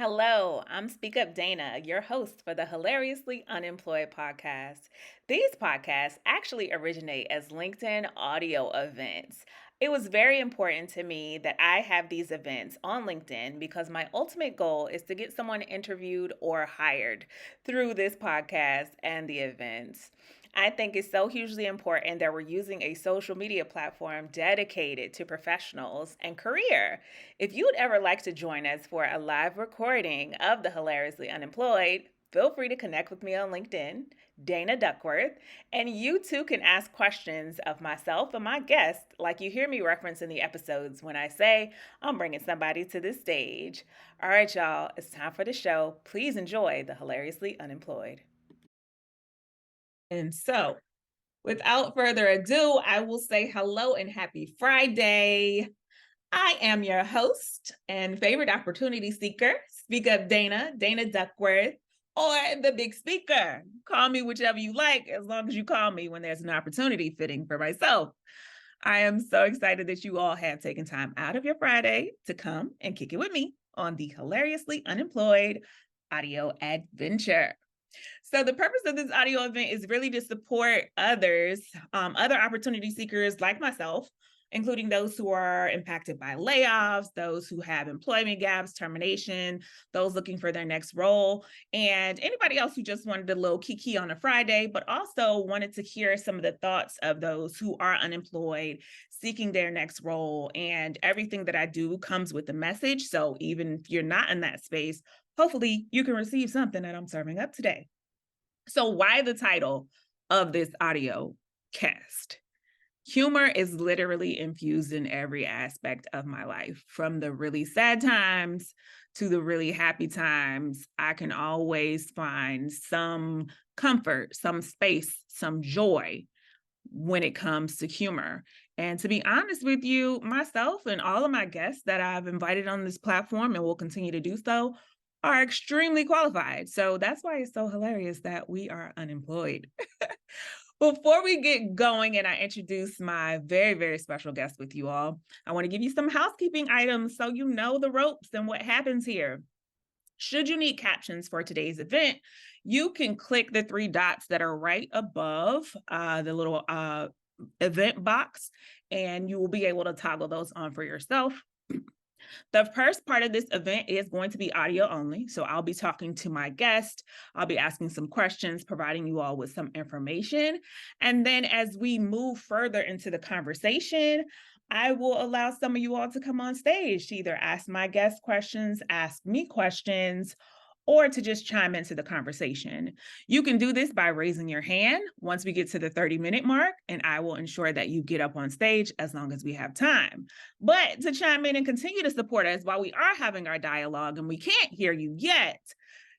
Hello, I'm Speak Up Dana, your host for the Hilariously Unemployed podcast. These podcasts actually originate as LinkedIn audio events. It was very important to me that I have these events on LinkedIn because my ultimate goal is to get someone interviewed or hired through this podcast and the events. I think it's so hugely important that we're using a social media platform dedicated to professionals and career. If you would ever like to join us for a live recording of the Hilariously Unemployed, feel free to connect with me on LinkedIn, Dana Duckworth, and you too can ask questions of myself and my guests, like you hear me reference in the episodes when I say I'm bringing somebody to the stage. All right, y'all, it's time for the show. Please enjoy the Hilariously Unemployed. And so, without further ado, I will say hello and happy Friday. I am your host and favorite opportunity seeker, Speak Up Dana, Dana Duckworth, or the Big Speaker. Call me whichever you like, as long as you call me when there's an opportunity fitting for myself. I am so excited that you all have taken time out of your Friday to come and kick it with me on the Hilariously Unemployed audio adventure. So the purpose of this audio event is really to support others, other opportunity seekers like myself, including those who are impacted by layoffs, those who have employment gaps, termination, those looking for their next role, and anybody else who just wanted a little kiki on a Friday, but also wanted to hear some of the thoughts of those who are unemployed, seeking their next role. And everything that I do comes with a message. So even if you're not in that space, hopefully you can receive something that I'm serving up today. So why the title of this audio cast? Humor is literally infused in every aspect of my life, from the really sad times to the really happy times. I can always find some comfort, some space, some joy when it comes to humor. And to be honest with you, myself and all of my guests that I've invited on this platform and will continue to do so are extremely qualified. So that's why it's so hilarious that we are unemployed. Before we get going and I introduce my very, very special guest with you all, I want to give you some housekeeping items so you know the ropes and what happens here. Should you need captions for today's event, you can click the three dots that are right above the little event box, and you will be able to toggle those on for yourself. The first part of this event is going to be audio only. So I'll be talking to my guest. I'll be asking some questions, providing you all with some information. And then as we move further into the conversation, I will allow some of you all to come on stage to either ask my guest questions, ask me questions, or to just chime into the conversation. You can do this by raising your hand once we get to the 30-minute mark, and I will ensure that you get up on stage as long as we have time. But to chime in and continue to support us while we are having our dialogue and we can't hear you yet,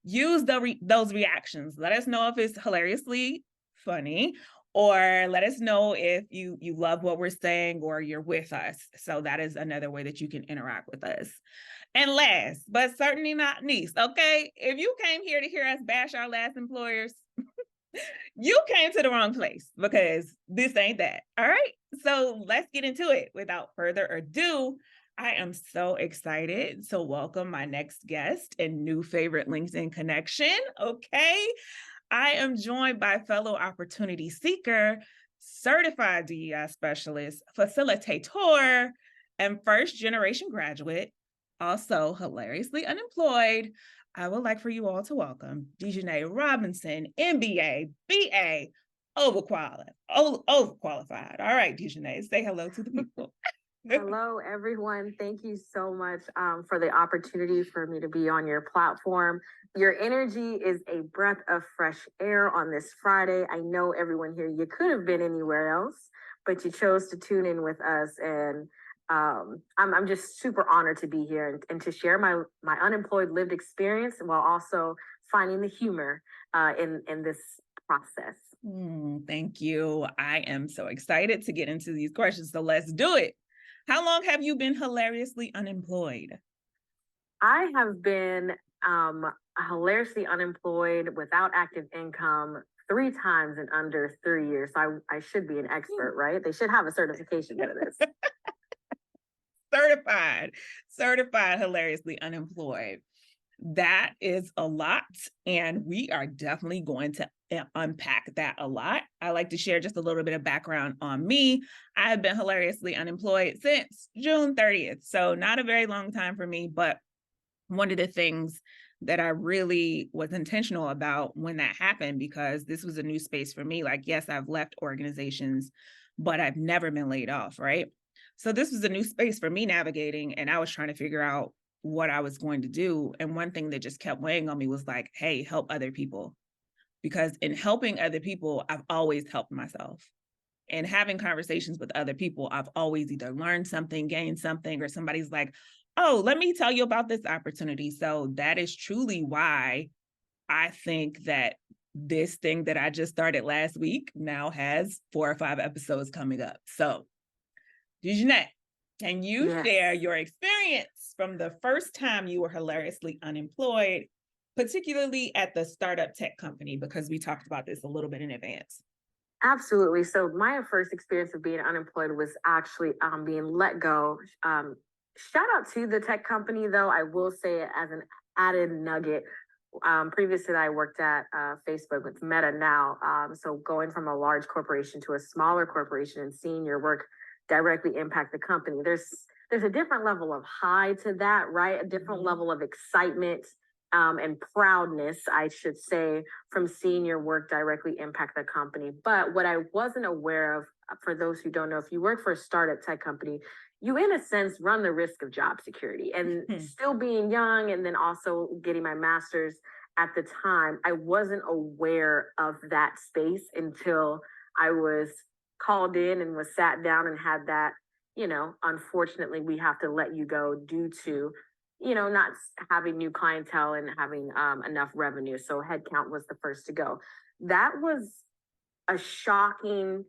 use those reactions. Let us know if it's hilariously funny, or let us know if you love what we're saying or you're with us. So that is another way that you can interact with us. And last, but certainly not least, okay, if you came here to hear us bash our last employers, you came to the wrong place because this ain't that. All right. So let's get into it. Without further ado, I am so excited to welcome my next guest and new favorite LinkedIn connection. Okay. I am joined by fellow opportunity seeker, certified DEI specialist, facilitator, and first generation graduate, also hilariously unemployed. I would like for you all to welcome D'Janae Robinson MBA, BA, overqualified. Overqualified. All right, D'Janae, say hello to the people. Hello, everyone. Thank you so much for the opportunity for me to be on your platform. Your energy is a breath of fresh air on this Friday. I know everyone here, you could have been anywhere else, but you chose to tune in with us. And I'm just super honored to be here and to share my unemployed lived experience while also finding the humor in this process. Thank you. I am so excited to get into these questions. So let's do it. How long have you been hilariously unemployed? I have been hilariously unemployed without active income 3 times in under 3 years. So I should be an expert, right? They should have a certification for this. Certified hilariously unemployed. That is a lot, and we are definitely going to unpack that a lot. I like to share just a little bit of background on me. I have been hilariously unemployed since June 30th, so not a very long time for me, but one of the things that I really was intentional about when that happened, because this was a new space for me. Like, yes, I've left organizations, but I've never been laid off, right? So this was a new space for me navigating, and I was trying to figure out what I was going to do. And one thing that just kept weighing on me was like, hey, help other people. Because in helping other people, I've always helped myself. And having conversations with other people, I've always either learned something, gained something, or somebody's like, oh, let me tell you about this opportunity. So that is truly why I think that this thing that I just started last week now has 4 or 5 episodes coming up. So, D'Janae, can you share your experience from the first time you were hilariously unemployed, particularly at the startup tech company, because we talked about this a little bit in advance? Absolutely. So my first experience of being unemployed was actually being let go. Shout out to the tech company, though. I will say it as an added nugget. Previous to that, I worked at Facebook with Meta now. So going from a large corporation to a smaller corporation and seeing your work directly impact the company, there's a different level of high to that, right? A different level of excitement and proudness, I should say, from seeing your work directly impact the company. But what I wasn't aware of, for those who don't know, if you work for a startup tech company, you, in a sense, run the risk of job security. And still being young and then also getting my master's at the time, I wasn't aware of that space until I was called in and was sat down and had that, unfortunately, we have to let you go due to not having new clientele and having enough revenue. So headcount was the first to go. That was a shocking,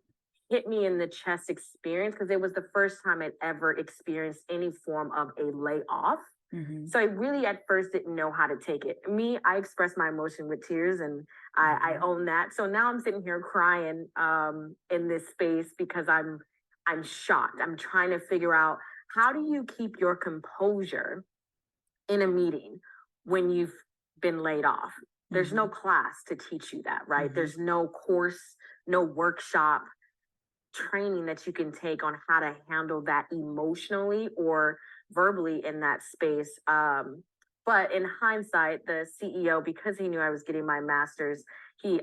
hit me in the chest experience because it was the first time I'd ever experienced any form of a layoff. So I really at first didn't know how to take it. I express my emotion with tears, and I own that. So now I'm sitting here crying in this space because I'm shocked. I'm trying to figure out, how do you keep your composure in a meeting when you've been laid off? There's no class to teach you that, right? There's no course, no workshop training that you can take on how to handle that emotionally or verbally in that space. But in hindsight, the CEO, because he knew I was getting my master's, he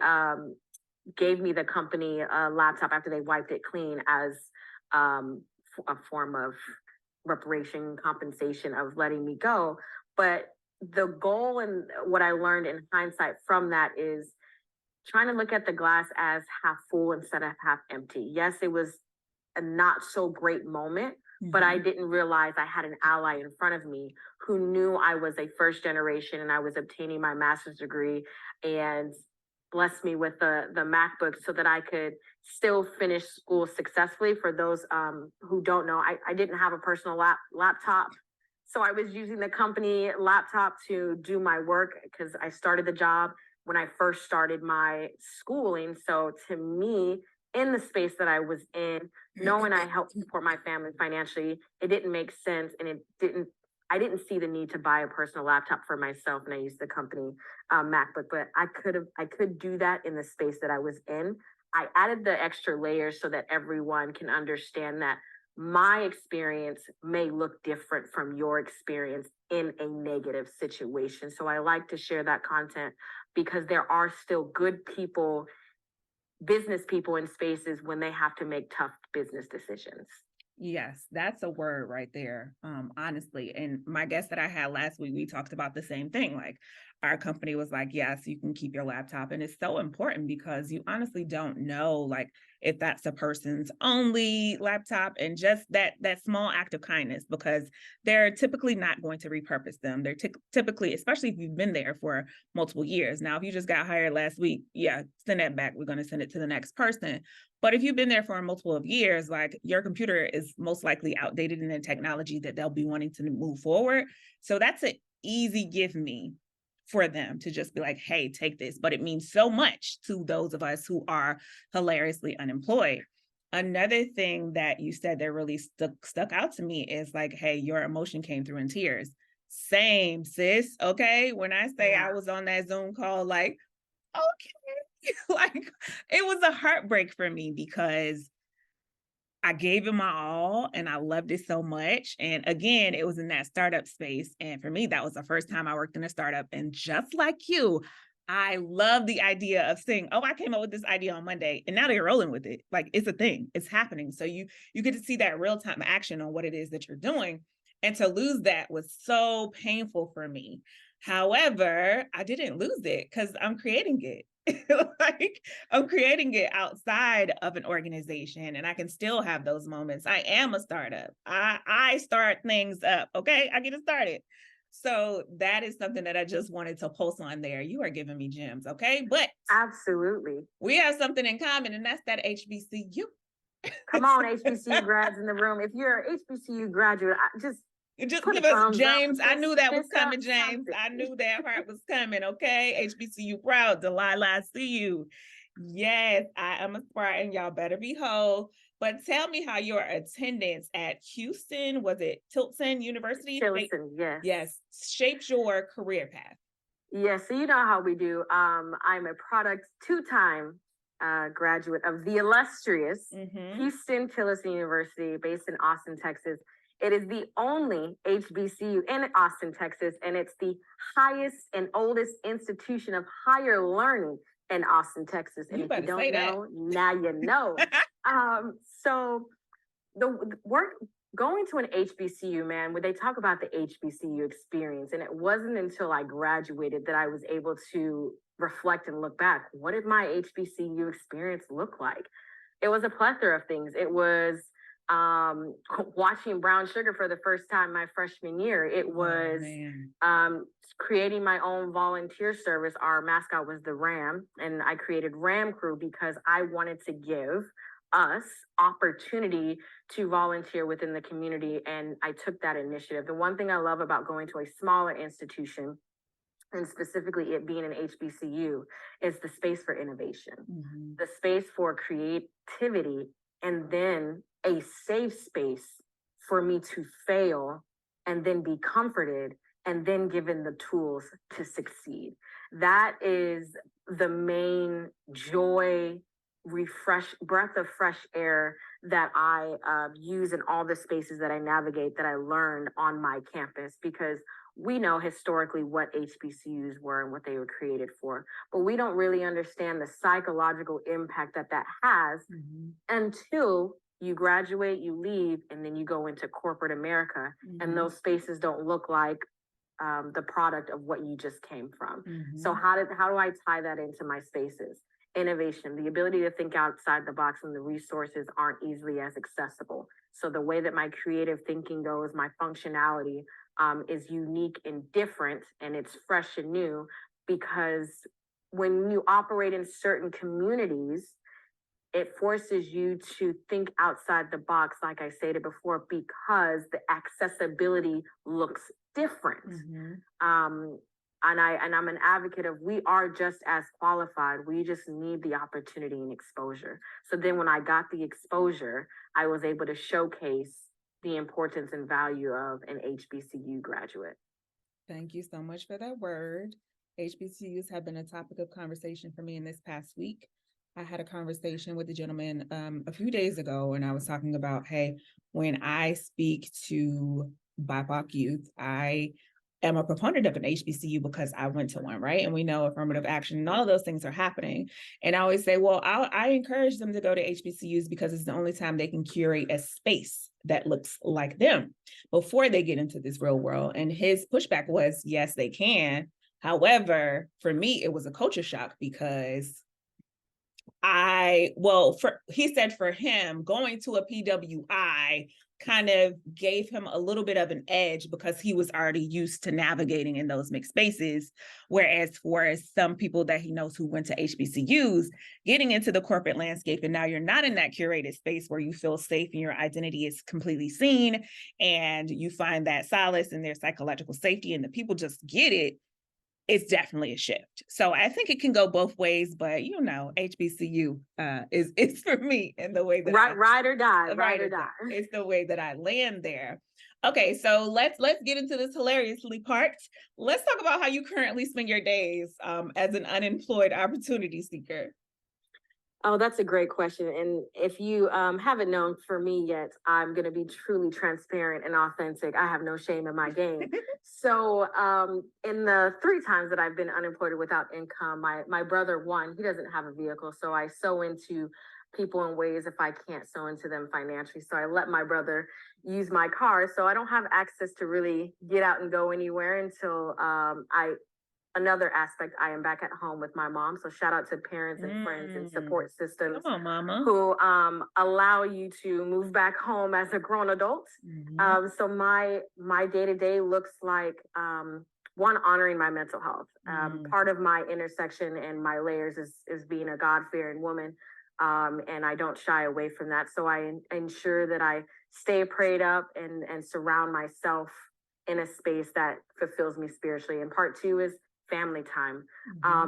gave me the company laptop after they wiped it clean as a form of reparation compensation of letting me go. But the goal and what I learned in hindsight from that is trying to look at the glass as half full instead of half empty. Yes, it was a not so great moment, but I didn't realize I had an ally in front of me who knew I was a first generation and I was obtaining my master's degree, and blessed me with the MacBook so that I could still finish school successfully. For those who don't know, I didn't have a personal laptop. So I was using the company laptop to do my work because I started the job when I first started my schooling. So to me, in the space that I was in, knowing I helped support my family financially, it didn't make sense, and I didn't see the need to buy a personal laptop for myself, and I used the company MacBook. But I could do that in the space that I was in. I added the extra layers so that everyone can understand that my experience may look different from your experience in a negative situation. So I like to share that content because there are still good people, business people in spaces when they have to make tough business decisions. Yes, that's a word right there, honestly. And my guest that I had last week, we talked about the same thing. Like, our company was like, yes, you can keep your laptop. And it's so important because you honestly don't know, like, if that's a person's only laptop, and just that small act of kindness, because they're typically not going to repurpose them. They're typically, especially if you've been there for multiple years. Now, if you just got hired last week, yeah, send that back. We're going to send it to the next person. But if you've been there for a multiple of years, like, your computer is most likely outdated in the technology that they'll be wanting to move forward. So that's an easy give me for them to just be like, hey, take this. But it means so much to those of us who are hilariously unemployed. Another thing that you said that really stuck out to me is like, hey, your emotion came through in tears. Same, sis. Okay. When I say Yeah. I was on that Zoom call, like, okay, like it was a heartbreak for me because I gave it my all and I loved it so much. And again, it was in that startup space. And for me, that was the first time I worked in a startup. And just like you, I love the idea of saying, oh, I came up with this idea on Monday and now they're rolling with it. Like it's a thing, it's happening. So you get to see that real-time action on what it is that you're doing. And to lose that was so painful for me. However, I didn't lose it because I'm creating it. Like I'm creating it outside of an organization and I can still have those moments. I am a startup. I start things up. Okay. I get it started. So that is something that I just wanted to post on there. You are giving me gems. Okay. But Absolutely. we have something in common, and that's that HBCU. Come on, HBCU grads in the room. If you're an HBCU graduate, just Just put a give us thumbs up. James. I knew that was Fist up, coming, James. something. I knew that part was coming. Okay. HBCU proud. Delilah, I see you. Yes, I am a Spartan. Y'all better be whole. But tell me how your attendance at Houston, was it Tilson University? Tilson, yes. Yes, shaped your career path. Yes, so you know how we do. I'm a product two-time graduate of the illustrious Houston Tilson University, based in Austin, Texas. It is the only HBCU in Austin, Texas, and it's the highest and oldest institution of higher learning in Austin, Texas. And if you don't know, now you know. So the work going to an HBCU, man, when they talk about the HBCU experience, and it wasn't until I graduated that I was able to reflect and look back. What did my HBCU experience look like? It was a plethora of things. It was watching Brown Sugar for the first time my freshman year. It was creating my own volunteer service. Our mascot was the Ram, and I created Ram Crew because I wanted to give us opportunity to volunteer within the community, and I took that initiative. The one thing I love about going to a smaller institution, and specifically it being an HBCU, is the space for innovation, the space for creativity, and then a safe space for me to fail and then be comforted and then given the tools to succeed. That is the main joy, breath of fresh air that I use in all the spaces that I navigate, that I learned on my campus, because we know historically what HBCUs were and what they were created for, but we don't really understand the psychological impact that that has until you graduate, you leave, and then you go into corporate America, and those spaces don't look like the product of what you just came from. So how do I tie that into my spaces? Innovation, the ability to think outside the box, and the resources aren't easily as accessible. So the way that my creative thinking goes, my functionality is unique and different, and it's fresh and new, because when you operate in certain communities, it forces you to think outside the box, like I stated before, because the accessibility looks different. And I'm an advocate of, we are just as qualified. We just need the opportunity and exposure. So then when I got the exposure, I was able to showcase the importance and value of an HBCU graduate. Thank you so much for that word. HBCUs have been a topic of conversation for me in this past week. I had a conversation with a gentleman a few days ago, and I was talking about, hey, when I speak to BIPOC youth, I am a proponent of an HBCU because I went to one, right? And we know affirmative action and all of those things are happening. And I always say, well, I encourage them to go to HBCUs because it's the only time they can curate a space that looks like them before they get into this real world. And his pushback was, yes, they can. However, for me, it was a culture shock because he said for him, going to a PWI kind of gave him a little bit of an edge because he was already used to navigating in those mixed spaces. Whereas for some people that he knows who went to HBCUs, getting into the corporate landscape, and now you're not in that curated space where you feel safe and your identity is completely seen, and you find that solace in their psychological safety, and the people just get it. It's definitely a shift. So I think it can go both ways, but HBCU is for me in the way that ride or die. It's the way that I land there. Okay, so let's get into this hilariously part. Let's talk about how you currently spend your days as an unemployed opportunity seeker. Oh, that's a great question. And if you haven't known for me yet, I'm going to be truly transparent and authentic. I have no shame in my game. So, in the 3 times that I've been unemployed or without income, my brother, one, he doesn't have a vehicle. So I sow into people in ways if I can't sow into them financially. So I let my brother use my car. So I don't have access to really get out and go anywhere until I another aspect, I am back at home with my mom. So shout out to parents and friends and support systems Come on, mama. who allow you to move back home as a grown adult. So my day to day looks like one, honoring my mental health. Part of my intersection and my layers is being a God fearing woman. And I don't shy away from that. So I ensure that I stay prayed up and surround myself in a space that fulfills me spiritually. And part two is family time.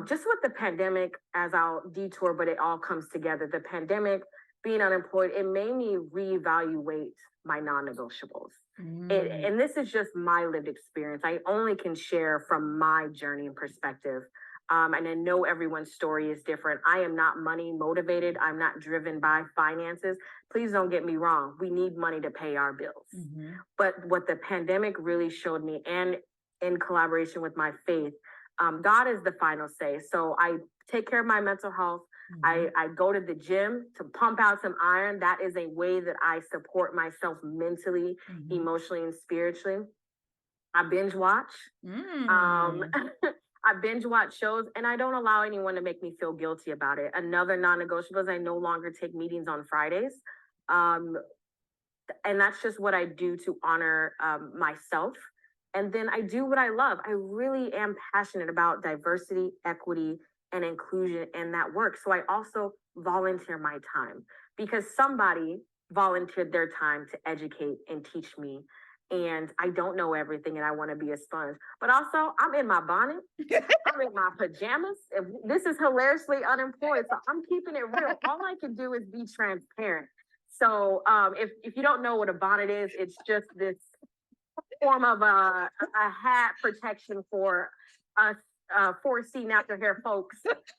Just with the pandemic, as I'll detour, but it all comes together. The pandemic, being unemployed, it made me reevaluate my non-negotiables. And this is just my lived experience. I only can share from my journey and perspective. And I know everyone's story is different. I am not money motivated. I'm not driven by finances. Please don't get me wrong. We need money to pay our bills. But what the pandemic really showed me, and in collaboration with my faith, God is the final say. So I take care of my mental health. I go to the gym to pump out some iron. That is a way that I support myself mentally, emotionally, and spiritually. I binge watch. I binge watch shows, and I don't allow anyone to make me feel guilty about it. Another non-negotiable is I no longer take meetings on Fridays. And that's just what I do to honor myself. And then I do what I love. I really am passionate about diversity, equity, and inclusion in that work. So I also volunteer my time because somebody volunteered their time to educate and teach me. And I don't know everything and I want to be a sponge. But also, I'm in my bonnet. I'm in my pajamas. This is hilariously unemployed. So I'm keeping it real. All I can do is be transparent. So if you don't know what a bonnet is, it's just this form of a hat protection for us 4C natural hair folks.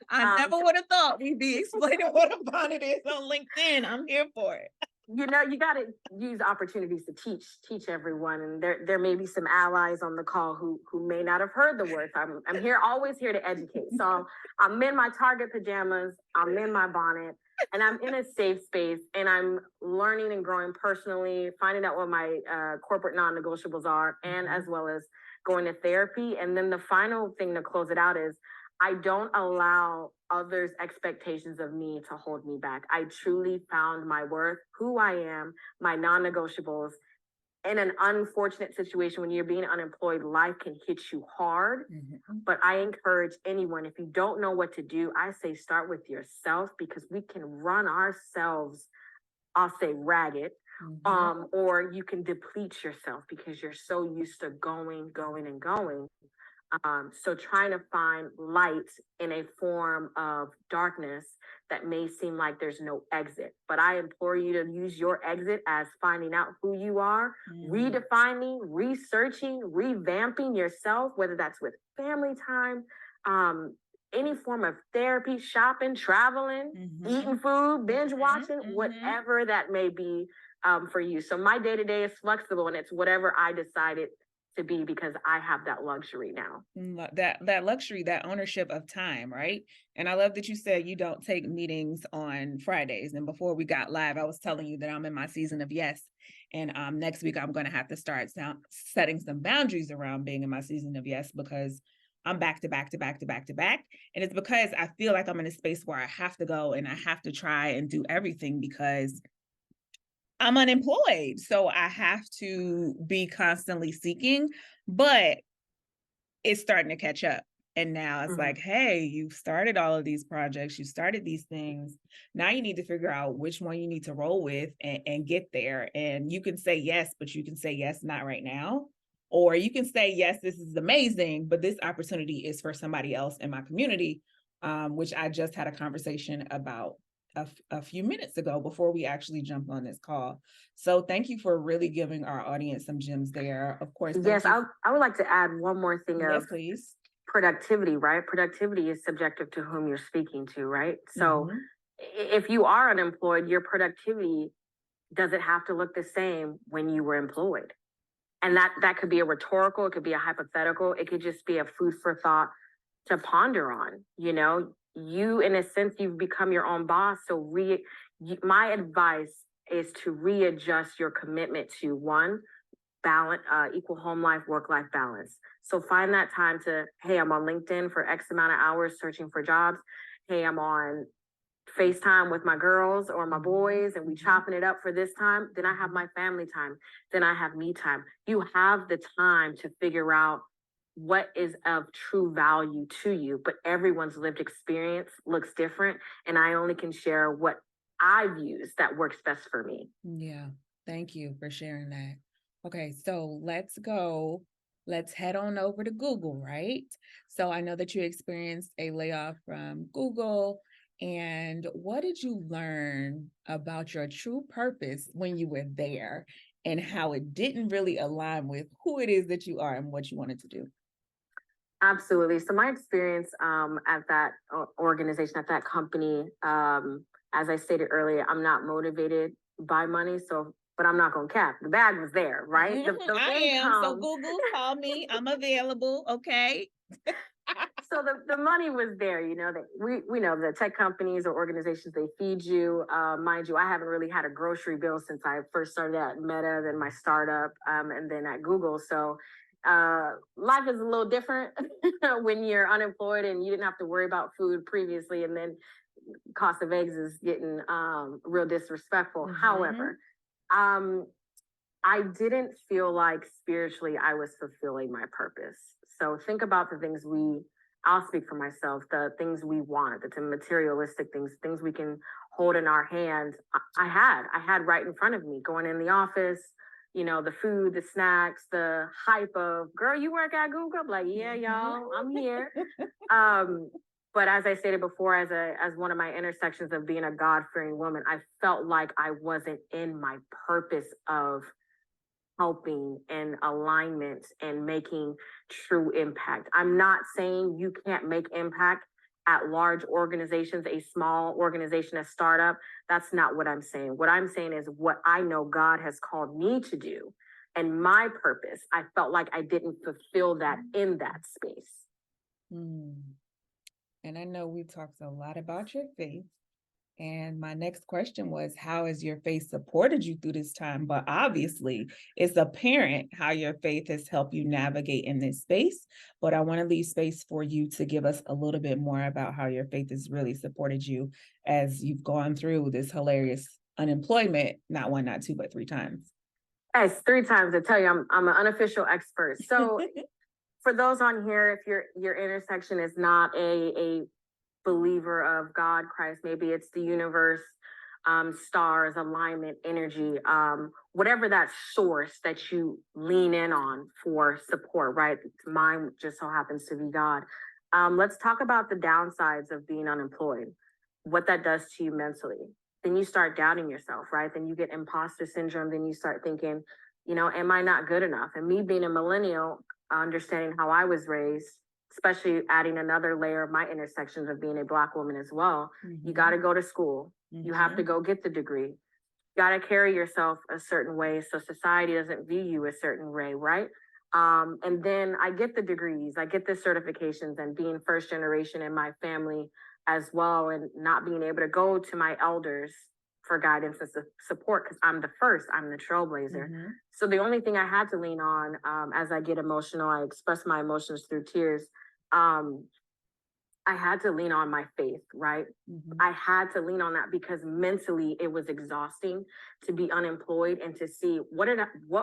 I never would have thought we'd be explaining what a bonnet is on LinkedIn. I'm here for it. You know, you got to use opportunities to teach everyone, and there may be some allies on the call who may not have heard the words. I'm here, always here to educate. So I'm in my Target pajamas, I'm in my bonnet, and I'm in a safe space, and I'm learning and growing personally, finding out what my corporate non-negotiables are, and as well as going to therapy. And then the final thing to close it out is I don't allow others' expectations of me to hold me back. I truly found my worth, who I am, my non-negotiables. In an unfortunate situation, when you're being unemployed, life can hit you hard. But I encourage anyone, if you don't know what to do, I say start with yourself, because we can run ourselves, I'll say ragged, or you can deplete yourself because you're so used to going. So trying to find light in a form of darkness that may seem like there's no exit. But I implore you to use your exit as finding out who you are, redefining, researching, revamping yourself, whether that's with family time, any form of therapy, shopping, traveling, eating food, binge watching, whatever that may be for you. So my day-to-day is flexible, and it's whatever I decided to be, because I have that luxury now. That luxury, that ownership of time, right? And I love that you said you don't take meetings on Fridays. And before we got live, I was telling you that I'm in my season of yes. And next week, I'm going to have to start setting some boundaries around being in my season of yes, because I'm back to back to back to back to back. And it's because I feel like I'm in a space where I have to go and I have to try and do everything because I'm unemployed. So I have to be constantly seeking, but it's starting to catch up. And now it's like, hey, you've started all of these projects, you started these things. Now you need to figure out which one you need to roll with and get there. And you can say yes, but you can say yes, not right now. Or you can say, yes, this is amazing, but this opportunity is for somebody else in my community, which I just had a conversation about a few minutes ago before we actually jumped on this call. So thank you for really giving our audience some gems there. Of course, Yes, I would like to add one more thing Yes, of please. productivity, right? Productivity is subjective to whom you're speaking to, right? So Mhm. if you are unemployed, your productivity doesn't have to look the same when you were employed. And that could be a rhetorical, it could be a hypothetical, it could just be a food for thought to ponder on. You know, you in a sense you've become your own boss. So my advice is to readjust your commitment to one balance, equal home life, work life balance. So find that time to, hey, I'm on LinkedIn for X amount of hours searching for jobs. Hey, I'm on FaceTime with my girls or my boys and we chopping it up for this time. Then I have my family time. Then I have me time. You have the time to figure out what is of true value to you, but everyone's lived experience looks different. And I only can share what I've used that works best for me. Yeah. Thank you for sharing that. Okay, so let's go. Let's head on over to Google, right? So I know that you experienced a layoff from Google. And what did you learn about your true purpose when you were there and how it didn't really align with who it is that you are and what you wanted to do? Absolutely. So my experience at that organization, at that company, as I stated earlier, I'm not motivated by money. So, but I'm not going to cap. The bag was there, right? The I am. So income. Google, call me. I'm available. Okay. So the money was there, you know, that we know the tech companies or organizations, they feed you. Mind you, I haven't really had a grocery bill since I first started at Meta, then my startup, and then at Google. So life is a little different when you're unemployed and you didn't have to worry about food previously, and then cost of eggs is getting real disrespectful. However, um, I didn't feel like spiritually I was fulfilling my purpose. So think about the things I'll speak for myself, the things we want, the materialistic things we can hold in our hands. I had right in front of me going in the office, you know, the food, the snacks, the hype of, girl, you work at Google? I'm like, yeah, y'all, I'm here. But as I stated before, as one of my intersections of being a God-fearing woman, I felt like I wasn't in my purpose of helping and alignment and making true impact. I'm not saying you can't make impact at large organizations, a small organization, a startup. That's not what I'm saying. What I'm saying is what I know God has called me to do and my purpose. I felt like I didn't fulfill that in that space. And I know we talked a lot about your faith. And my next question was, how has your faith supported you through this time? But obviously, it's apparent how your faith has helped you navigate in this space. But I want to leave space for you to give us a little bit more about how your faith has really supported you as you've gone through this hilarious unemployment, not one, not two, but three times. Yes, 3 times. I tell you, I'm an unofficial expert. So for those on here, if your intersection is not a believer of God, Christ, maybe it's the universe, stars, alignment, energy, whatever that source that you lean in on for support, right? Mine just so happens to be God. Let's talk about the downsides of being unemployed, what that does to you mentally. Then you start doubting yourself, right? Then you get imposter syndrome. Then you start thinking, you know, am I not good enough? And me being a millennial, understanding how I was raised, especially adding another layer of my intersections of being a Black woman as well. You got to go to school. You have to go get the degree. You got to carry yourself a certain way so society doesn't view you a certain way, right? And then I get the degrees, I get the certifications, and being first generation in my family as well, and not being able to go to my elders for guidance and support because I'm the first, I'm the trailblazer. So the only thing I had to lean on, as I get emotional, I express my emotions through tears. I had to lean on my faith, right? I had to lean on that because mentally it was exhausting to be unemployed and to see what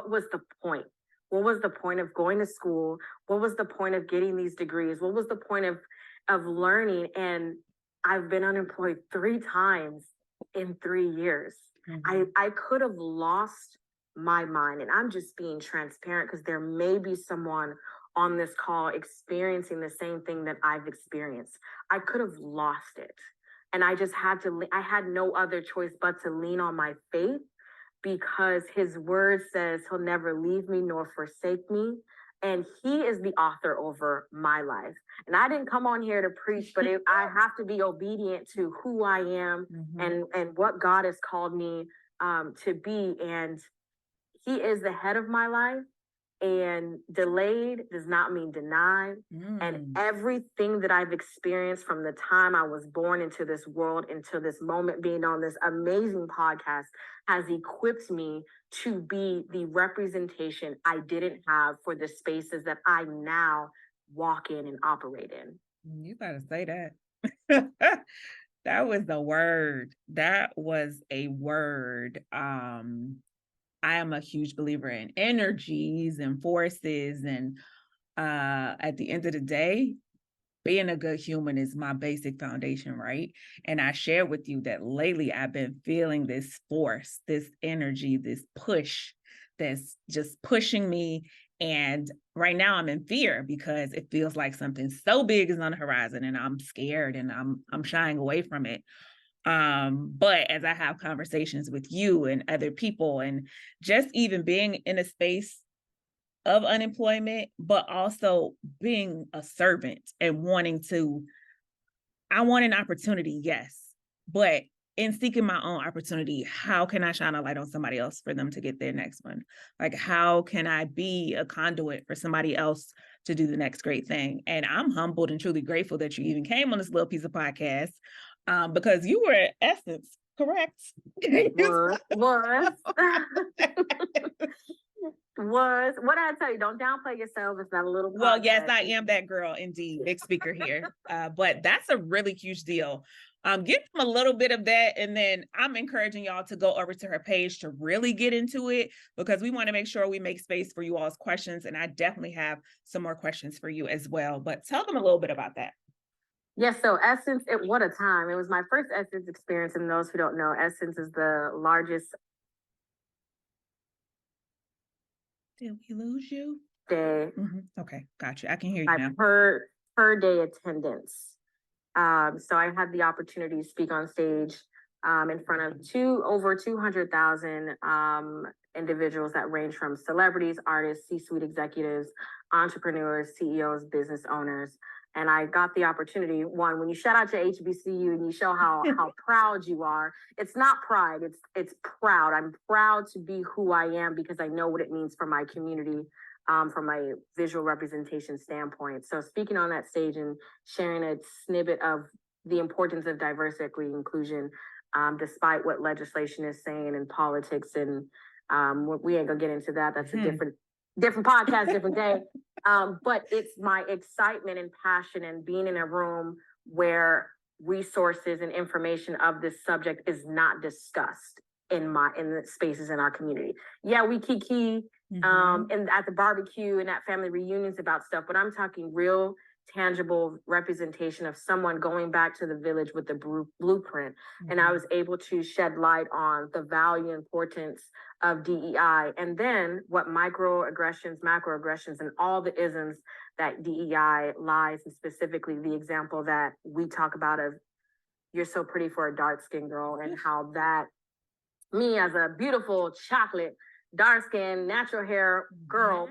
was the point? What was the point of going to school? What was the point of getting these degrees? What was the point of learning? And I've been unemployed 3 times in 3 years. I could have lost my mind, and I'm just being transparent because there may be someone on this call experiencing the same thing that I've experienced. I could have lost it. And I just had to, I had no other choice but to lean on my faith, because his word says he'll never leave me nor forsake me. And he is the author over my life. And I didn't come on here to preach, but I have to be obedient to who I am and what God has called me to be. And he is the head of my life. And delayed does not mean denied. And everything that I've experienced from the time I was born into this world until this moment being on this amazing podcast has equipped me to be the representation I didn't have for the spaces that I now walk in and operate in. You gotta say that. That was the word. That was a word. I am a huge believer in energies and forces. And at the end of the day, being a good human is my basic foundation, right? And I share with you that lately I've been feeling this force, this energy, this push that's just pushing me. And right now I'm in fear because it feels like something so big is on the horizon and I'm scared and I'm shying away from it. But as I have conversations with you and other people, and just even being in a space of unemployment, but also being a servant and I want an opportunity, yes, but in seeking my own opportunity, how can I shine a light on somebody else for them to get their next one? Like, how can I be a conduit for somebody else to do the next great thing? And I'm humbled and truly grateful that you even came on this little piece of podcast, because you were at Essence, correct? Was. Was. What did I tell you? Don't downplay yourself. It's not a little podcast. Well, yes, I am that girl, indeed. Big speaker here. But that's a really huge deal. Give them a little bit of that. And then I'm encouraging y'all to go over to her page to really get into it, because we want to make sure we make space for you all's questions. And I definitely have some more questions for you as well. But tell them a little bit about that. Yes, so Essence, what a time. It was my first Essence experience. And those who don't know, Essence is the largest. Did we lose you? Day. Okay, gotcha. I can hear you now. Per day attendance. So I had the opportunity to speak on stage in front of over 200,000 individuals that range from celebrities, artists, C-suite executives, entrepreneurs, CEOs, business owners. And I got the opportunity, when you shout out your HBCU and you show how proud you are, it's not pride, it's proud. I'm proud to be who I am because I know what it means for my community, from my visual representation standpoint. So speaking on that stage and sharing a snippet of the importance of diversity, equity, inclusion, despite what legislation is saying in politics, and we ain't gonna get into that. That's a different podcast, different day. But it's my excitement and passion and being in a room where resources and information of this subject is not discussed in the spaces in our community. Yeah, we kiki and at the barbecue and at family reunions about stuff, but I'm talking real tangible representation of someone going back to the village with the blueprint. And I was able to shed light on the value and importance of DEI, and then what microaggressions, macroaggressions, and all the isms that DEI lies, and specifically the example that we talk about of "you're so pretty for a dark-skinned girl," and how that me as a beautiful chocolate, dark-skinned, natural hair girl,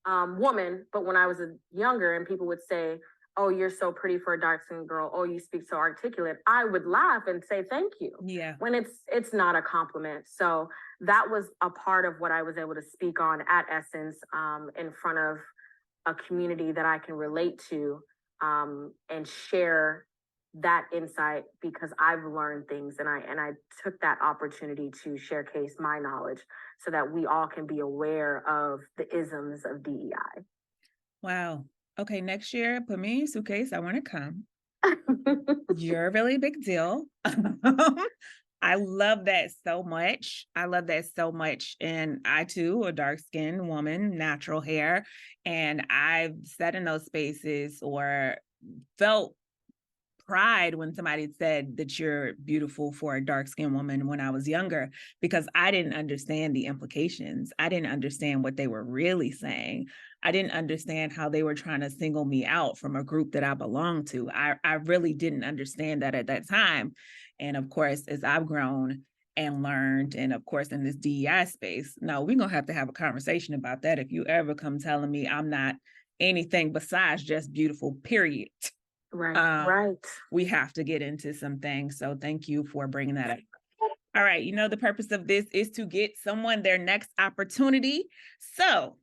woman, but when I was younger and people would say, "Oh, you're so pretty for a dark-skinned girl. Oh, you speak so articulate," I would laugh and say thank you. Yeah. When it's not a compliment. So that was a part of what I was able to speak on at Essence, in front of a community that I can relate to, and share that insight, because I've learned things, and I took that opportunity to showcase my knowledge so that we all can be aware of the isms of DEI. Wow. Okay, next year, put me in your suitcase. I want to come. You're a really big deal. I love that so much. I love that so much. And I too, a dark-skinned woman, natural hair, and I've sat in those spaces or felt pride when somebody said that you're beautiful for a dark-skinned woman when I was younger, because I didn't understand the implications. I didn't understand what they were really saying. I didn't understand how they were trying to single me out from a group that I belonged to. I really didn't understand that at that time. And of course, as I've grown and learned, and of course, in this DEI space, no, we're going to have a conversation about that. If you ever come telling me I'm not anything besides just beautiful, period. Right. We have to get into some things. So thank you for bringing that up. All right. The purpose of this is to get someone their next opportunity. So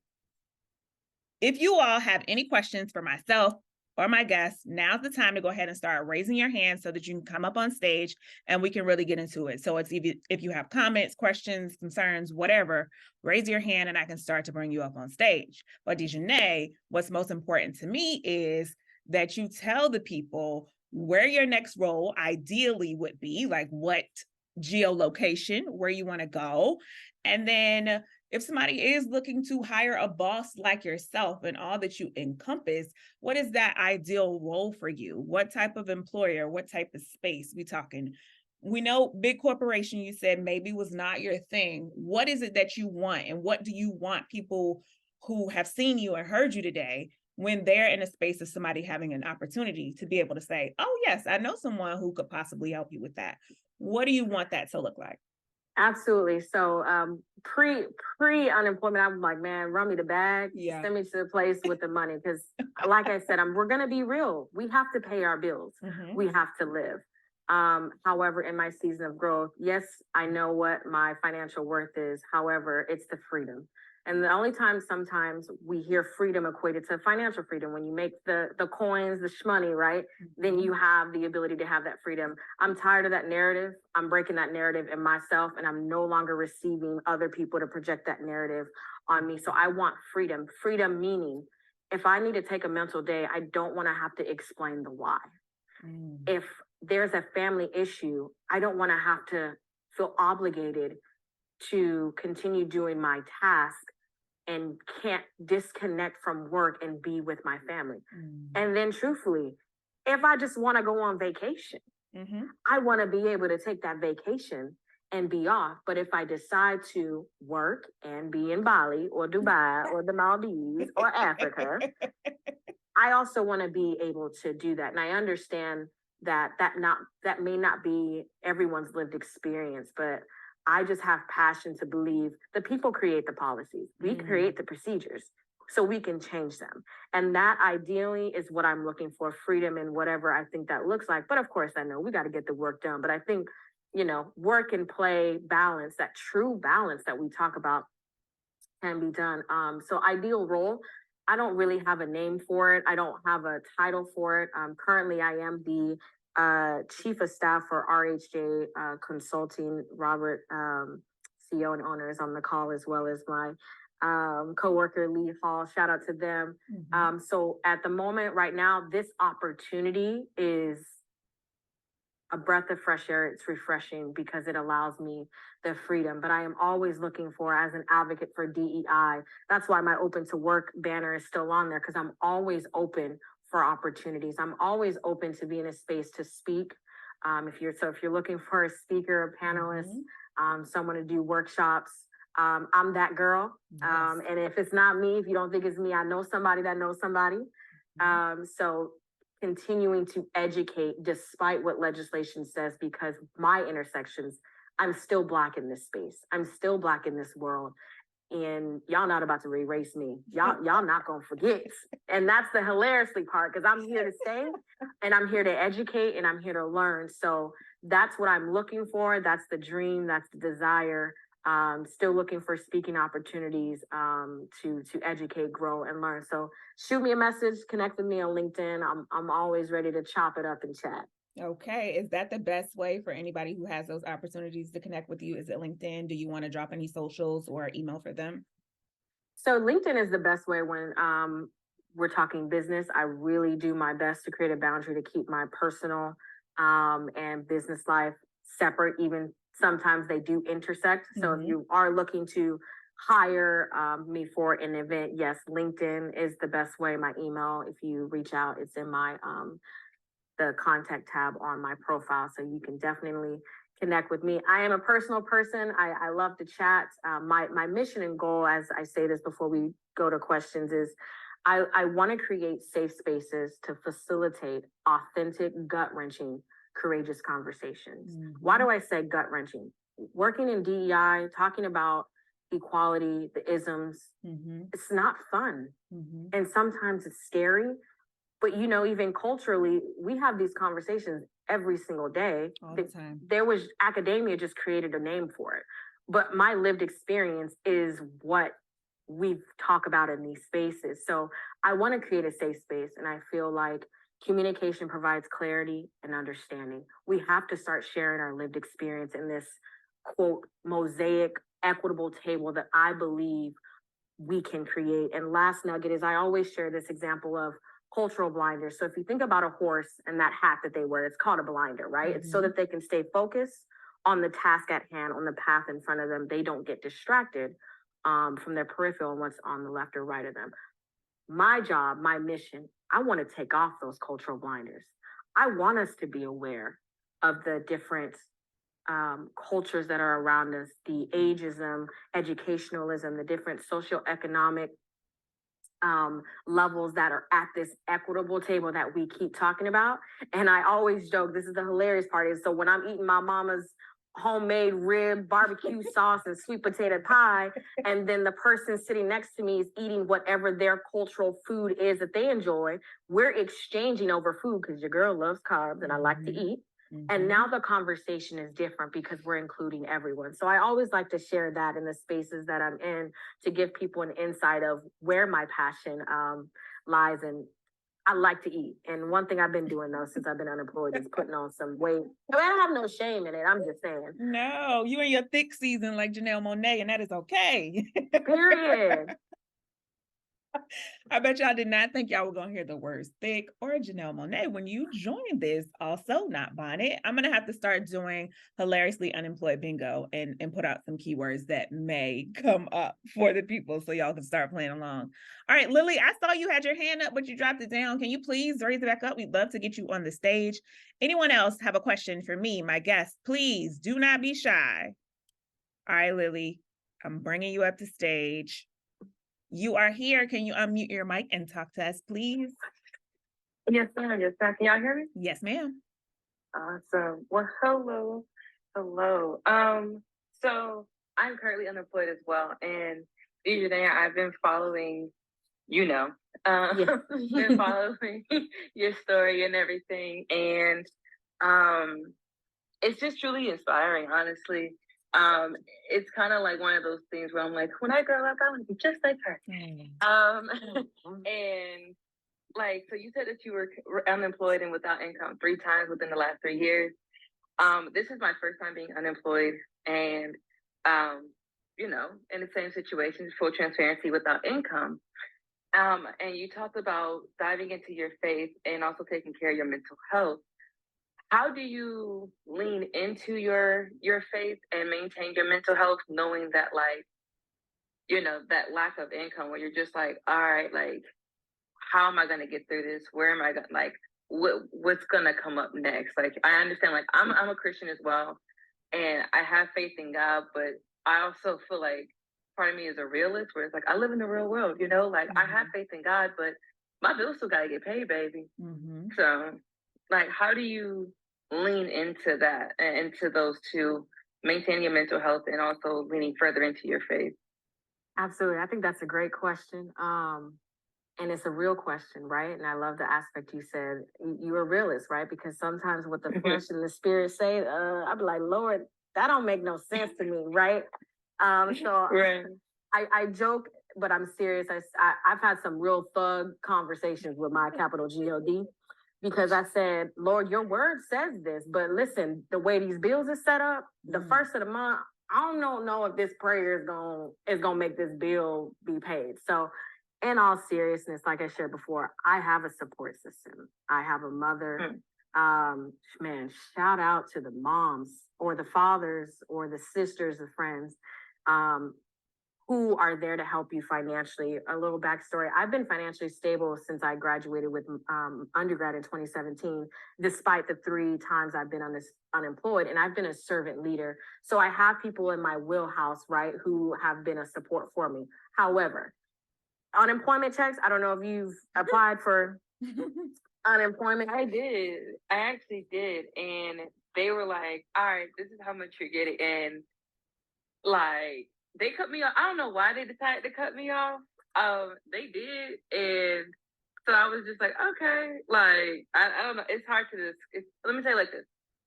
if you all have any questions for myself or my guests, now's the time to go ahead and start raising your hand so that you can come up on stage and we can really get into it. So it's if you have comments, questions, concerns, whatever, raise your hand and I can start to bring you up on stage. But D'Janae, what's most important to me is that you tell the people where your next role ideally would be, like what geolocation, where you want to go. And then if somebody is looking to hire a boss like yourself and all that you encompass, what is that ideal role for you? What type of employer, what type of space we talking? We know big corporation, you said maybe was not your thing. What is it that you want? And what do you want people who have seen you and heard you today, when they're in a space of somebody having an opportunity to be able to say, oh yes, I know someone who could possibly help you with that. What do you want that to look like? Absolutely. So pre unemployment, I'm like, man, run me the bag, send me to the place with the money. Because like I said, we're gonna be real. We have to pay our bills. We have to live. However, in my season of growth, yes, I know what my financial worth is. However, it's the freedom. And the only time sometimes we hear freedom equated to financial freedom, when you make the coins, the shmoney, right? Then you have the ability to have that freedom. I'm tired of that narrative. I'm breaking that narrative in myself, and I'm no longer receiving other people to project that narrative on me. So I want freedom. Freedom meaning, if I need to take a mental day, I don't want to have to explain the why. If there's a family issue, I don't want to have to feel obligated to continue doing my task and can't disconnect from work and be with my family. And then truthfully, if I just want to go on vacation, I want to be able to take that vacation and be off. But if I decide to work and be in Bali or Dubai or the Maldives or Africa, I also want to be able to do that. And I understand that may not be everyone's lived experience, but I just have passion to believe the people create the policies. We create the procedures so we can change them. And that ideally is what I'm looking for, freedom in whatever I think that looks like. But of course, I know we got to get the work done. But I think, work and play balance, that true balance that we talk about, can be done. So ideal role, I don't really have a name for it. I don't have a title for it. Currently, I am the chief of staff for RHJ Consulting. Robert, CEO and owner, is on the call, as well as my coworker Lee Hall. Shout out to them. So at the moment, right now, this opportunity is a breath of fresh air. It's refreshing because it allows me the freedom. But I am always looking for, as an advocate for DEI, that's why my open to work banner is still on there, because I'm always open for opportunities. I'm always open to be in a space to speak. If you're looking for a speaker, a panelist, someone to do workshops, I'm that girl. And if it's not me, if you don't think it's me, I know somebody that knows somebody. So continuing to educate despite what legislation says, because my intersections, I'm still Black in this space. I'm still Black in this world. And y'all not about to erase me. Y'all not gonna forget. And that's the hilariously part, because I'm here to stay and I'm here to educate and I'm here to learn. So that's what I'm looking for. That's the dream. That's the desire. Still looking for speaking opportunities to educate, grow, and learn. So shoot me a message, connect with me on LinkedIn. I'm always ready to chop it up and chat. Okay. Is that the best way for anybody who has those opportunities to connect with you? Is it LinkedIn? Do you want to drop any socials or email for them? So LinkedIn is the best way when we're talking business. I really do my best to create a boundary to keep my personal and business life separate. Even sometimes they do intersect. So if you are looking to hire me for an event, yes, LinkedIn is the best way. My email, if you reach out, it's in my the contact tab on my profile. So you can definitely connect with me. I am a personal person. I love to chat. My mission and goal, as I say this before we go to questions, is I want to create safe spaces to facilitate authentic, gut-wrenching, courageous conversations. Mhm. Why do I say gut-wrenching? Working in DEI, talking about equality, the isms, it's not fun. And sometimes it's scary. But, you know, even culturally, we have these conversations every single day. All the time. There was academia just created a name for it. But my lived experience is what we talk about in these spaces. So I want to create a safe space. And I feel like communication provides clarity and understanding. We have to start sharing our lived experience in this, quote, mosaic, equitable table that I believe we can create. And last nugget is I always share this example of cultural blinders. So if you think about a horse and that hat that they wear, it's called a blinder, right? It's so that they can stay focused on the task at hand, on the path in front of them. They don't get distracted from their peripheral and what's on the left or right of them. My job, my mission, I want to take off those cultural blinders. I want us to be aware of the different cultures that are around us, the ageism, educationalism, the different socioeconomic levels that are at this equitable table that we keep talking about. And I always joke, this is the hilarious part, is so when I'm eating my mama's homemade rib, barbecue sauce, and sweet potato pie, and then the person sitting next to me is eating whatever their cultural food is that they enjoy, we're exchanging over food because your girl loves carbs and I like to eat. And now the conversation is different because we're including everyone. So I always like to share that in the spaces that I'm in to give people an insight of where my passion lies. And I like to eat. And one thing I've been doing though, since I've been unemployed, is putting on some weight. I mean, I don't have no shame in it. I'm just saying. No, you in your thick season like Janelle Monáe, and that is okay. Period. I bet y'all did not think y'all were going to hear the words thick or Janelle Monáe when you join this. Also, not bonnet. I'm going to have to start doing hilariously unemployed bingo and put out some keywords that may come up for the people so y'all can start playing along. All right, Lily, I saw you had your hand up, but you dropped it down. Can you please raise it back up? We'd love to get you on the stage. Anyone else have a question for me, my guest? Please do not be shy. All right, Lily, I'm bringing you up to stage. You are here. Can you unmute your mic and talk to us, please? Yes, sir. Yes, sir. Can y'all hear me? Yes, ma'am. Awesome. Well, hello. So I'm currently unemployed as well. And D'Janae, I've been following, been following your story and everything. And it's just truly inspiring, honestly. It's kind of like one of those things where I'm like, when I grow up, I want to be just like her. And like, so you said that you were unemployed and without income 3 times within the last 3 years. This is my first time being unemployed and, in the same situation, full transparency, without income. And you talked about diving into your faith and also taking care of your mental health. How do you lean into your faith and maintain your mental health, knowing that, like, that lack of income where you're just like, all right, like, how am I going to get through this? Where am I going to, like, what's going to come up next? Like, I understand, like, I'm a Christian as well, and I have faith in God, but I also feel like part of me is a realist where it's like, I live in the real world, like I have faith in God, but my bills still got to get paid, baby. So, like, how do you lean into that and into those two, maintaining your mental health and also leaning further into your faith? Absolutely. I think that's a great question. And it's a real question, right? And I love the aspect you said. You're a realist, right? Because sometimes what the flesh and the spirit say, I'd be like, Lord, that don't make no sense to me, right? So right. I joke, but I'm serious. I've had some real thug conversations with my capital G-O-D. Because I said, Lord, your word says this, but listen, the way these bills are set up, the first of the month, I don't know if this prayer is gonna make this bill be paid. So, in all seriousness, like I shared before, I have a support system. I have a mother. Man, shout out to the moms or the fathers or the sisters of friends who are there to help you financially. A little backstory: I've been financially stable since I graduated with undergrad in 2017, despite the 3 times I've been unemployed, and I've been a servant leader. So I have people in my wheelhouse, right, who have been a support for me. However, unemployment checks, I don't know if you've applied for unemployment. I did. I actually did. And they were like, all right, this is how much you're getting. And like, they cut me off. I don't know why they decided to cut me off. They did. And so I was just like, okay. Like, I don't know. It's hard to let me say it like this.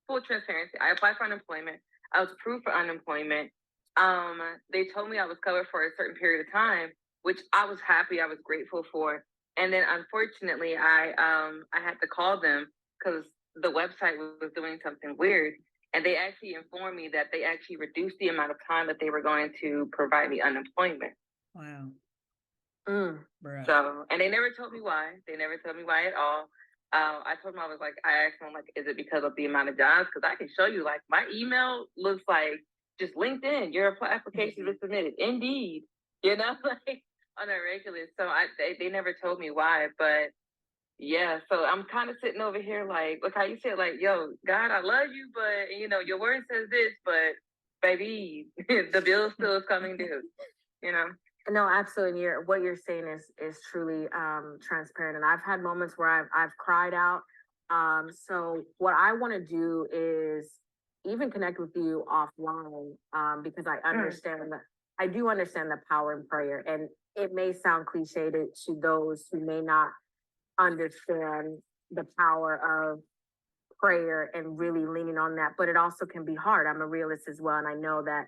Full transparency. I applied for unemployment. I was approved for unemployment. They told me I was covered for a certain period of time, which I was happy. I was grateful for. And then unfortunately, I had to call them because the website was doing something weird. And they actually informed me that they actually reduced the amount of time that they were going to provide me unemployment. Wow. So, and they never told me why. They never told me why at all. I told them, I asked them, like, is it because of the amount of jobs? Because I can show you, like, my email looks like just LinkedIn. Your application was submitted. Indeed. You know, like on a regular. So they never told me why, but yeah, so I'm kind of sitting over here like, look how you said, like, yo, God, I love you, but you know, your word says this, but baby, the bill still is coming due, you know? No, absolutely. What you're saying is truly transparent, and I've had moments where I've cried out. So what I want to do is even connect with you offline, because I understand that I do understand the power in prayer, and it may sound cliche to those who may not understand the power of prayer and really leaning on that, but it also can be hard. I'm a realist as well, and I know that,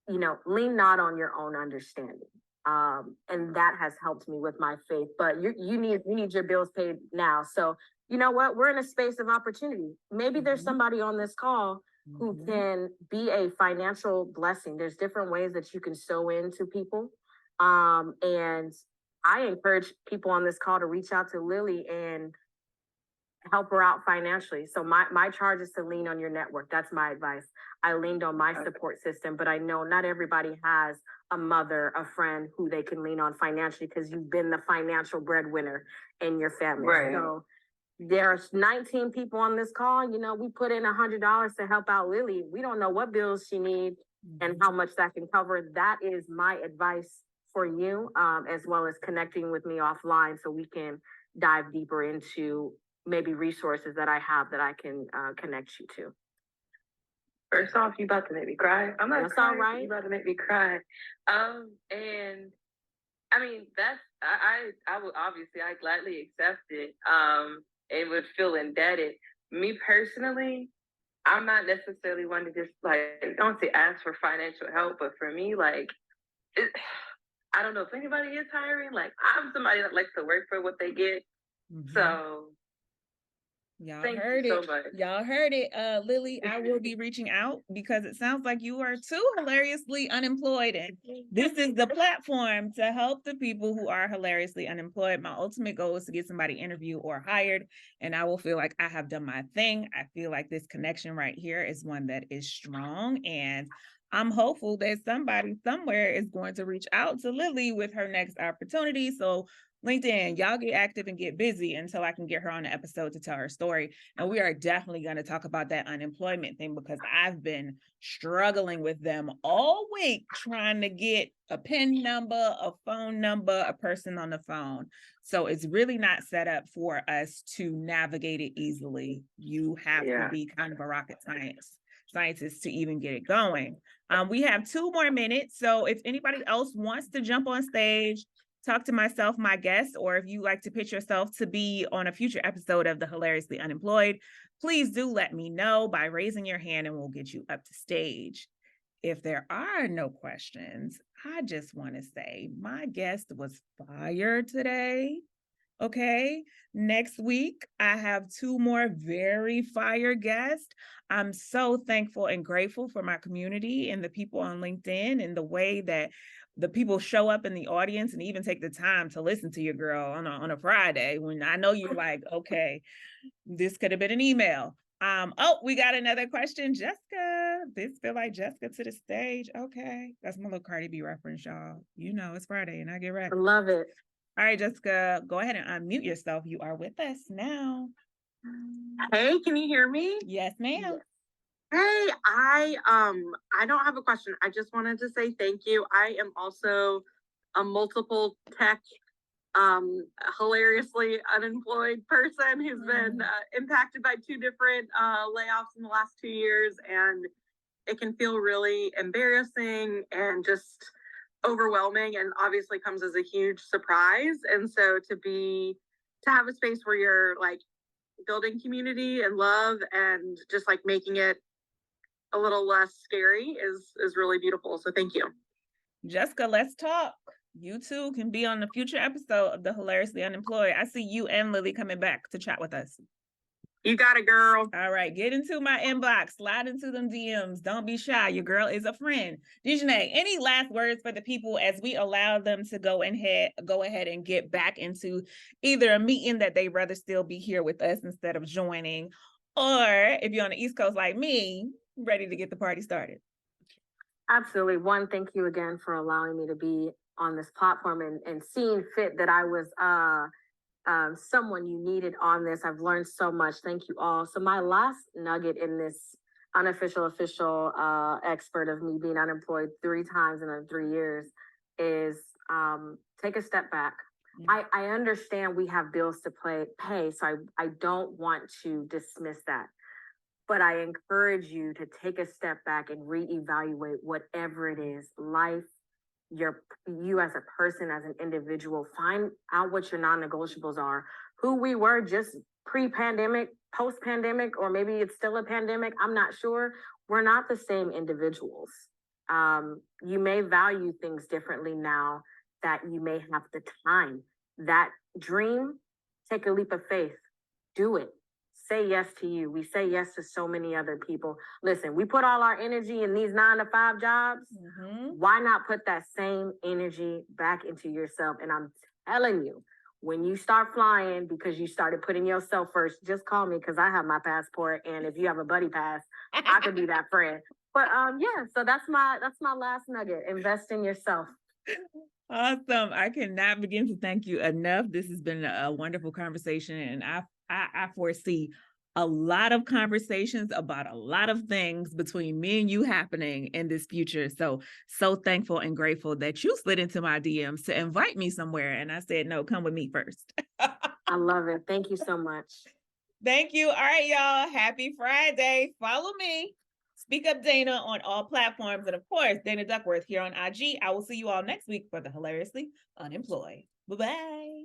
you know, lean not on your own understanding. And that has helped me with my faith. But you need your bills paid now. So you know what? We're in a space of opportunity. Maybe there's somebody on this call who can be a financial blessing. There's different ways that you can sow into people. And I encourage people on this call to reach out to Lily and help her out financially. So my charge is to lean on your network. That's my advice. I leaned on my support system, but I know not everybody has a mother, a friend who they can lean on financially because you've been the financial breadwinner in your family. Right. So there's 19 people on this call. You know, we put in $100 to help out Lily. We don't know what bills she needs and how much that can cover. That is my advice for you, as well as connecting with me offline so we can dive deeper into maybe resources that I have that I can connect you to. First off, you about to make me cry. I'm not That's crying. all right. You about to make me cry. And I mean, I would obviously, I gladly accept it. And would feel indebted. Me personally, I'm not necessarily one to just like, I don't say ask for financial help, but for me, like, I don't know if anybody is hiring. Like, I'm somebody that likes to work for what they get. So Y'all thank heard you it. so much. Y'all heard it. Lily, I will be reaching out because it sounds like you are too hilariously unemployed. And this is the platform to help the people who are hilariously unemployed. My ultimate goal is to get somebody interviewed or hired, and I will feel like I have done my thing. I feel like this connection right here is one that is strong, and I'm hopeful that somebody somewhere is going to reach out to Lily with her next opportunity. So LinkedIn, y'all get active and get busy until I can get her on the episode to tell her story. And we are definitely going to talk about that unemployment thing because I've been struggling with them all week trying to get a PIN number, a phone number, a person on the phone. So it's really not set up for us to navigate it easily. You have to be kind of a rocket scientist to even get it going. We have 2 more minutes. So if anybody else wants to jump on stage, talk to myself, my guest, or if you like to pitch yourself to be on a future episode of the Hilariously Unemployed, please do let me know by raising your hand and we'll get you up to stage. If there are no questions, I just want to say my guest was fire today. Okay. Next week, I have 2 more very fire guests. I'm so thankful and grateful for my community and the people on LinkedIn and the way that the people show up in the audience and even take the time to listen to your girl on a Friday when I know you're like, okay, this could have been an email. Oh, we got another question. Jessica, This feel like Jessica to the stage. Okay. That's my little Cardi B reference, y'all. You know, it's Friday and I get ready. I love it. All right, Jessica, go ahead and unmute yourself. You are with us now. Hey, can you hear me? Yes, ma'am. Yes. Hey, I don't have a question. I just wanted to say thank you. I am also a multiple tech hilariously unemployed person who's been impacted by 2 different layoffs in the last 2 years, and it can feel really embarrassing and just overwhelming, and obviously comes as a huge surprise. And so to have a space where you're like building community and love and just like making it a little less scary is really beautiful. So thank you. Jessica, let's talk. You too can be on the future episode of the Hilariously Unemployed. I see you and Lily coming back to chat with us. You got it, girl. All right, get into my inbox, slide into them DMs. Don't be shy. Your girl is a friend. D'Janae, any last words for the people as we allow them to go ahead and get back into either a meeting that they'd rather still be here with us instead of joining, or if you're on the East Coast like me, ready to get the party started? Absolutely. One, thank you again for allowing me to be on this platform and seeing fit that I was someone you needed on this. I've learned so much. Thank you all. So my last nugget in this official expert of me being unemployed 3 times in 3 years is take a step back. I understand we have bills to pay, so I don't want to dismiss that. But I encourage you to take a step back and reevaluate whatever it is, life, you as a person, as an individual. Find out what your non-negotiables are, who we were just pre-pandemic, post-pandemic, or maybe it's still a pandemic. I'm not sure. We're not the same individuals. You may value things differently now that you may have the time. That dream, take a leap of faith, do it. Say yes to you. We say yes to so many other people. Listen, we put all our energy in these 9-to-5 jobs. Why not put that same energy back into yourself? And I'm telling you, when you start flying because you started putting yourself first, just call me because I have my passport. And if you have a buddy pass, I could be that friend. But yeah, so that's my last nugget. Invest in yourself. Awesome. I cannot begin to thank you enough. This has been a wonderful conversation, and I foresee a lot of conversations about a lot of things between me and you happening in this future. So thankful and grateful that you slid into my DMs to invite me somewhere. And I said, no, come with me first. I love it. Thank you so much. Thank you. All right, y'all. Happy Friday. Follow me. Speak Up Dana on all platforms. And of course, Dana Duckworth here on IG. I will see you all next week for the Hilariously Unemployed. Bye-bye.